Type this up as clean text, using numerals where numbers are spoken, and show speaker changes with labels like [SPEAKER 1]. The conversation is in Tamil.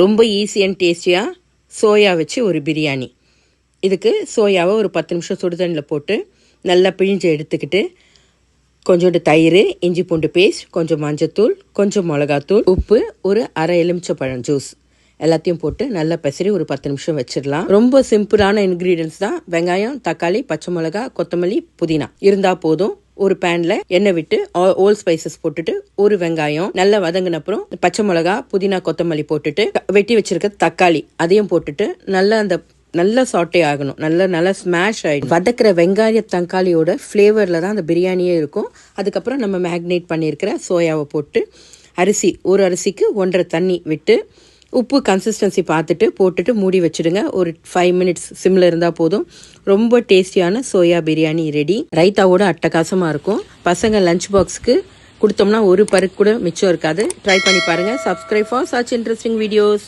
[SPEAKER 1] ரொம்ப ஈஸி அண்ட் டேஸ்டியாக சோயா வச்சு ஒரு பிரியாணி. இதுக்கு சோயாவை ஒரு 10 நிமிஷம் சுடுதண்ணில் போட்டு நல்லா பிழிஞ்சு எடுத்துக்கிட்டு கொஞ்சோண்டு தயிர், இஞ்சி பூண்டு பேஸ்ட், கொஞ்சம் மஞ்சத்தூள், கொஞ்சம் மிளகாத்தூள், உப்பு, ஒரு அரை எலுமிச்சப்பழம் ஜூஸ் எல்லாத்தையும் போட்டு நல்லா பெசரி ஒரு 10 நிமிஷம் வச்சிடலாம். ரொம்ப சிம்பிளான இன்க்ரீடியன்ஸ் தான். வெங்காயம், தக்காளி, பச்சை மிளகா, கொத்தமல்லி, புதினா இருந்தால் போதும். ஒரு பேனில் எண்ணெய் விட்டு ஓல் ஸ்பைசஸ் போட்டுட்டு ஒரு வெங்காயம் நல்லா வதங்கின அப்புறம் பச்சை மிளகா, புதினா, கொத்தமல்லி போட்டுட்டு வெட்டி வச்சிருக்க தக்காளி அதையும் போட்டுட்டு நல்லா சாட்டே ஆகணும். நல்லா ஸ்மாஷ் ஆகிடும். வதக்கிற வெங்காய தக்காளியோட ஃப்ளேவரில் தான் அந்த பிரியாணியே இருக்கும். அதுக்கப்புறம் நம்ம மேக்னேட் பண்ணியிருக்கிற சோயாவை போட்டு ஒரு அரிசிக்கு 1.5 தண்ணி விட்டு உப்பு கன்சிஸ்டன்சி பார்த்துட்டு போட்டுட்டு மூடி வச்சுடுங்க. ஒரு 5 மினிட்ஸ் சிம்மில் இருந்தால் போதும். ரொம்ப டேஸ்டியான சோயா பிரியாணி ரெடி. ரைத்தாவோட அட்டகாசமாக இருக்கும். பசங்க லஞ்ச் பாக்ஸுக்கு கொடுத்தோம்னா ஒரு பருக்கு கூட மிச்சம் இருக்காது. ட்ரை பண்ணி பாருங்கள். Subscribe for such interesting videos.